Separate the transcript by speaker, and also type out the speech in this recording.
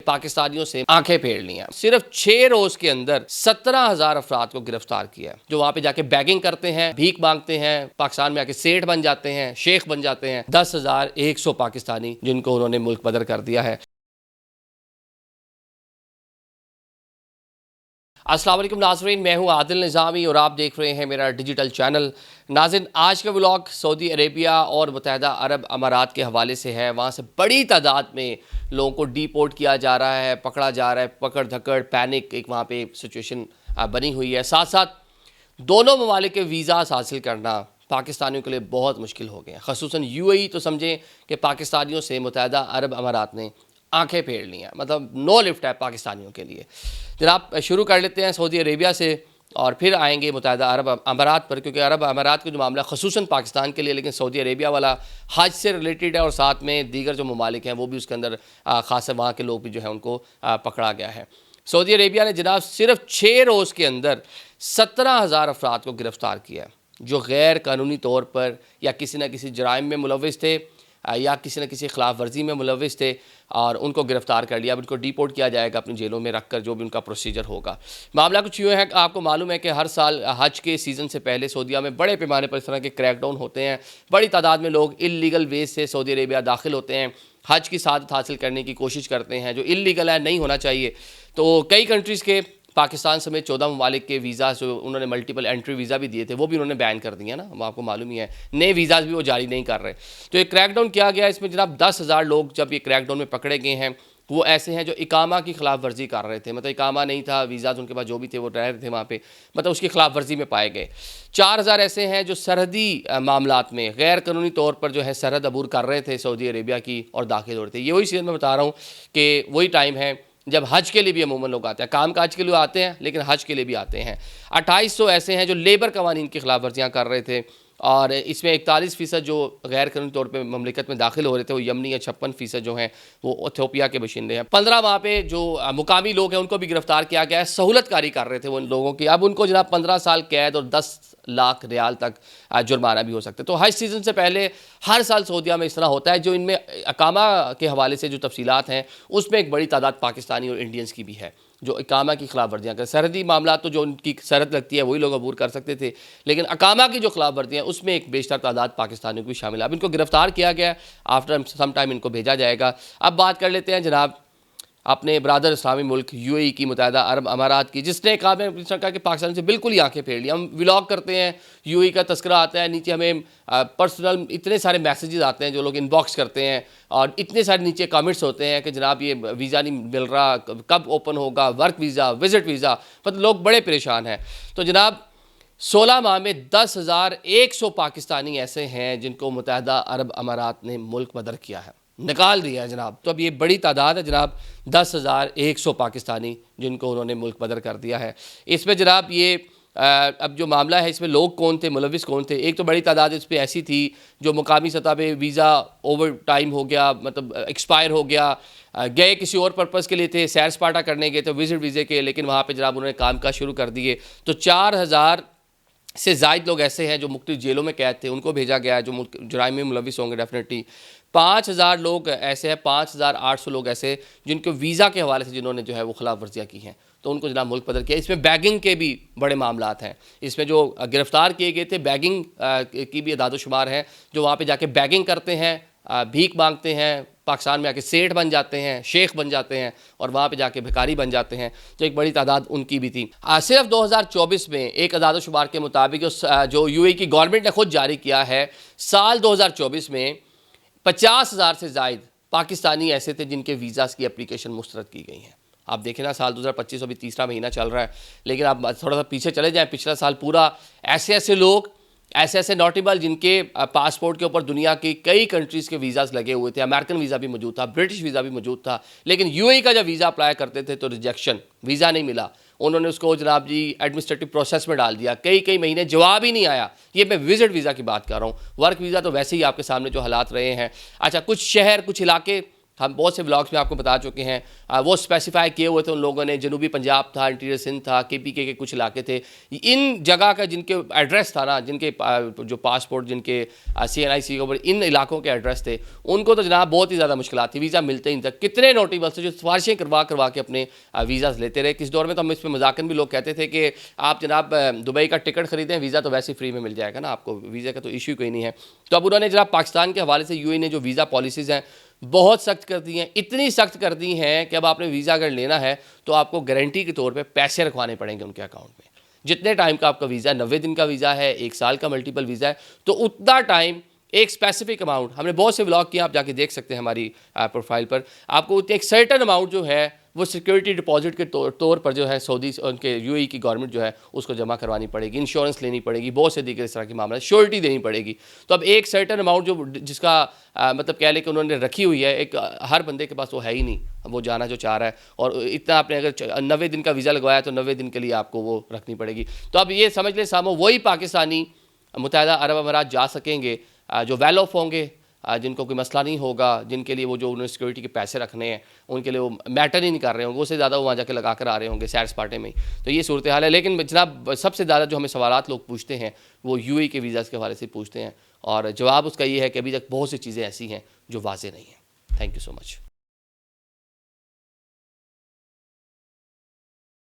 Speaker 1: पाकिस्तानियों से आंखें फेर ली हैं। सिर्फ 6 रोज के अंदर 17,000 अफराद को गिरफ्तार किया है, जो वहां पे जाके बैगिंग करते हैं, भीख मांगते हैं, पाकिस्तान में आके सेठ बन जाते हैं, शेख बन जाते हैं। 10,100 पाकिस्तानी जिनको उन्होंने मुल्क बदर कर दिया है। अस्सलाम वालेकुम नाज़रीन, मैं हूं आदिल निज़ामी और आप देख रहे हैं मेरा डिजिटल चैनल। नाज़रीन, आज का व्लॉग सऊदी अरेबिया और मुत्तहिदा अरब अमारात के हवाले से है। वहाँ से बड़ी तादाद में लोगों को डिपोर्ट किया जा रहा है, पकड़ा जा रहा है, पकड़ धकड़, पैनिक एक वहाँ पे सिचुएशन बनी हुई है। साथ साथ दोनों ममालिक के वीज़ास हासिल करना पाकिस्तानियों के लिए बहुत मुश्किल हो गए हैं। ख़ुसूसन UAE तो समझें कि पाकिस्तानियों से मुत्तहिदा अरब अमारात ने आंखें फेर ली हैं, मतलब नो लिफ्ट है पाकिस्तानियों के लिए। जनाब शुरू कर लेते हैं सऊदी अरेबिया से और फिर आएंगे मुत्तहिदा अरब अमारात पर, क्योंकि अरब अमारात का जो मामला ख़ुसूसन पाकिस्तान के लिए, लेकिन सऊदी अरेबिया वाला हज से रिलेटेड है और साथ में दीगर जो ममालिक हैं वो भी उसके अंदर ख़ास वहाँ के लोग भी जो है उनको पकड़ा गया है। सऊदी अरेबिया ने जनाब सिर्फ 6 रोज़ के अंदर 17,000 अफराद को गिरफ़्तार किया है, जो गैर कानूनी तौर पर या किसी न किसी जराइम में मुलविस थे या किसी न किसी खिलाफ वर्जी में मुलविस थे और उनको गिरफ़्तार कर लिया। अब उनको डिपोर्ट किया जाएगा अपनी जेलों में रखकर, जो भी उनका प्रोसीजर होगा। मामला कुछ यूँ है कि आपको मालूम है कि हर साल हज के सीज़न से पहले सऊदीया में बड़े पैमाने पर इस तरह के क्रैकडाउन होते हैं। बड़ी तादाद में लोग इल्लीगल वे से सऊदी अरेबिया दाखिल होते हैं, हज की सादत हासिल करने की कोशिश करते हैं, जो इल्लीगल है, नहीं होना चाहिए। तो कई कंट्रीज़ के, पाकिस्तान समेत 14 ममालिक के वीज़ा जो उन्होंने मल्टीपल एंट्री वीज़ा भी दिए थे वो भी उन्होंने बैन कर दिए ना, वो आपको मालूम ही है। नए वीज़ाज भी वो जारी नहीं कर रहे। तो ये क्रैकडाउन किया गया, इसमें जनाब 10,000 लोग जब ये क्रैकडाउन में पकड़े गए हैं वो ऐसे हैं जो इकामा की खिलाफ वर्जी कर रहे थे, मतलब इकामा नहीं था, वीज़ाज उनके पास जो भी थे वो रह रहे थे वहाँ पे, मतलब उसकी खिलाफ वर्जी में पाए गए। 4,000 ऐसे हैं जो सरहदी मामलात में गैर कानूनी तौर पर जो है सरहद अबूर कर रहे थे सऊदी अरेबिया की और दाखिल हो रहे थे। ये वही चीज़ मैं बता रहा हूँ कि वही टाइम है जब हज के लिए भी अमूमन लोग आते हैं, काम काज के लिए आते हैं लेकिन हज के लिए भी आते हैं। 2800 ऐसे हैं जो लेबर कवानीन की खिलाफ वर्जियाँ कर रहे थे और इसमें 41% जो गैर कानूनी तौर पे ममलिकत में दाखिल हो रहे थे वो यमनी है, 56% जो हैं वो इथियोपिया के बशिंदे हैं। 15 वहाँ पे जो मुकामी लोग हैं उनको भी गिरफ्तार किया गया है, सहूलतकारी कर रहे थे वो उन लोगों की। अब उनको जनाब 15 साल कैद और 10 लाख रियाल तक जुर्माना भी हो सकता है। तो हज सीज़न से पहले हर साल सऊदीया में इस तरह होता है। जो इनमें अकामा के हवाले से जो तफसीलात हैं उसमें एक बड़ी तादाद पाकिस्तानी और इंडियंस की भी है जो इकामा की खिलाफ वर्जियाँ करें। सरहदी मामला तो जो उनकी सरहद लगती है वही लोग अबूर कर सकते थे, लेकिन अकामा की जो खिलाफ वर्जियाँ उसमें एक बेशतर तादाद पाकिस्तानियों की शामिल है। अब इनको गिरफ्तार किया गया, आफ्टर सम टाइम इनको भेजा जाएगा। अब बात कर लेते हैं जनाब अपने बरादर इस्लामी मुल्क UAE की, मुत्तहिदा अरब अमारात की, जिसने कहा कि पाकिस्तान से बिल्कुल ही आंखें फेर ली। हम व्लॉग करते हैं, UAE का तस्करा आता है, नीचे हमें पर्सनल इतने सारे मैसेजेस आते हैं जो लोग इनबॉक्स करते हैं और इतने सारे नीचे कमेंट्स होते हैं कि जनाब ये वीज़ा नहीं मिल रहा, कब ओपन होगा, वर्क वीज़ा, विजिट वीज़ा, मतलब लोग बड़े परेशान हैं। तो जनाब 16 माह में 10,100 पाकिस्तानी ऐसे हैं जिनको मुत्तहिदा अरब अमारात ने मुल्क बदर किया है, निकाल दिया है जनाब। तो अब ये बड़ी तादाद है जनाब, 10,100 पाकिस्तानी जिनको उन्होंने मुल्क बदर कर दिया है। इसमें जनाब ये अब जो मामला है इसमें लोग कौन थे, मुलविस कौन थे, एक तो बड़ी तादाद इस पर ऐसी थी जो मुकामी सतह पे वीज़ा ओवर टाइम हो गया, मतलब एक्सपायर हो गया, गए किसी और पर्पज़ के लिए थे, सैर सपाटा करने गए थे विजिट वीज़े के, लेकिन वहाँ पर जनाब उन्होंने काम काज शुरू कर दिए। तो 4,000 से ज़ायद लोग ऐसे हैं जो मुख्तलिफ जेलों में कैद थे, उनको भेजा गया है जो जुराइम में मुलविस होंगे डेफिनेटली। 5,000 लोग ऐसे हैं, 5,800 लोग ऐसे जिनको वीज़ा के हवाले से जिन्होंने जो है वो खिलाफ वर्जियाँ की हैं, तो उनको जनाब मुल्क बदर किया। इसमें बैगिंग के भी बड़े मामलात हैं। इसमें जो गिरफ़्तार किए गए थे बैगिंग की भी अदाद-ओ-शुमार है, जो वहाँ पे जाके बैगिंग करते हैं, भीख मांगते हैं, पाकिस्तान में आके सेठ बन जाते हैं, शेख बन जाते हैं और वहाँ पे जाके भिखारी बन जाते हैं। तो एक बड़ी तादाद उनकी भी थी। सिर्फ 2024 में एक अदाद-ओ-शुमार के मुताबिक जो UAE की गवर्नमेंट ने खुद जारी किया है, साल 2024 में 50,000 से ज़ायद पाकिस्तानी ऐसे थे जिनके वीज़ास की एप्लीकेशन मुस्तरद की गई हैं। आप देखें ना, साल 2025 अभी तीसरा महीना चल रहा है, लेकिन आप थोड़ा सा पीछे चले जाएं, पिछला साल पूरा ऐसे लोग, ऐसे नोटेबल जिनके पासपोर्ट के ऊपर दुनिया की कई कंट्रीज़ के वीज़ास लगे हुए थे। अमेरिकन वीज़ा भी मौजूद था, ब्रिटिश वीज़ा भी मौजूद था, लेकिन UAE का जब वीज़ा अप्लाई करते थे तो रिजेक्शन, वीज़ा नहीं मिला। उन्होंने उसको जनाब जी एडमिनिस्ट्रेटिव प्रोसेस में डाल दिया, कई महीने जवाब ही नहीं आया। ये मैं विजिट वीज़ा की बात कर रहा हूँ, वर्क वीज़ा तो वैसे ही आपके सामने जो हालात रहे हैं। अच्छा, कुछ शहर, कुछ इलाके हम बहुत से ब्लॉग्स में आपको बता चुके हैं। वो स्पेसिफाई किए हुए थे उन लोगों ने, जनूबी पंजाब था, इंटीरियर सिंध था, KPK के कुछ इलाके थे। इन जगह का जिनके एड्रेस था ना, जिनके जो पासपोर्ट, जिनके CNIC के ऊपर इन इलाकों के एड्रेस थे, उनको तो जनाब बहुत ही ज़्यादा मुश्किल थी, वीज़ा मिलते ही तक। कितने नोटेबल थे जो सिफारिशें करवा के अपने वीज़ाज लेते रहे। किस दौर में तो हम इस पर मजाकन भी लोग कहते थे कि आप जनाब दुबई का टिकट खरीदें, वीज़ा तो वैसे फ्री में मिल जाएगा ना आपको, वीज़ा का तो इशू कोई नहीं है। तो अब उन्होंने जनाब पाकिस्तान के हवाले से UAE ने जो वीज़ा पॉलिसीज़ हैं बहुत सख्त कर दी हैं, इतनी सख्त कर दी हैं कि अब आपने वीज़ा अगर लेना है तो आपको गारंटी के तौर पे पैसे रखवाने पड़ेंगे उनके अकाउंट में। जितने टाइम का आपका वीज़ा, 90 दिन का वीज़ा है, 1 साल का मल्टीपल वीज़ा है, तो उतना टाइम एक स्पेसिफिक अमाउंट, हमने बहुत से व्लॉग किए, आप जाके देख सकते हैं हमारी प्रोफाइल पर। आपको एक सर्टन अमाउंट जो है वो सिक्योरिटी डिपॉजिट के तौर पर जो है सऊदी उनके UAE की गवर्नमेंट जो है उसको जमा करवानी पड़ेगी, इंश्योरेंस लेनी पड़ेगी, बहुत से दीगर इस तरह के मामला, श्योरिटी देनी पड़ेगी। तो अब एक सर्टन अमाउंट जो जिसका मतलब कह लें कि उन्होंने रखी हुई है, एक हर बंदे के पास वो है ही नहीं, वो जाना जो चाह रहा है। और इतना आपने अगर 90 दिन का वीज़ा लगवाया तो 90 दिन के लिए आपको वो रखनी पड़ेगी। तो अब ये समझ लें सामो वही पाकिस्तानी मुत्तहिदा अरब अमारात जा सकेंगे जो वेल ऑफ होंगे, जिनको कोई मसला नहीं होगा, जिनके लिए वो जो उन्होंने सिक्योरिटी के पैसे रखने हैं उनके लिए वो मैटर ही नहीं कर रहे होंगे, उससे ज़्यादा वो वहाँ जाके लगा कर आ रहे होंगे सैर सपाटे में। तो ये सूरत हाल है। लेकिन जनाब सबसे ज़्यादा जो हमें सवालात लोग पूछते हैं वो UAE के वीज़ाज़ के हवाले से पूछते हैं, और जवाब उसका ये है कि अभी तक बहुत सी चीज़ें ऐसी हैं जो वाज़ेह नहीं हैं। Thank you so much.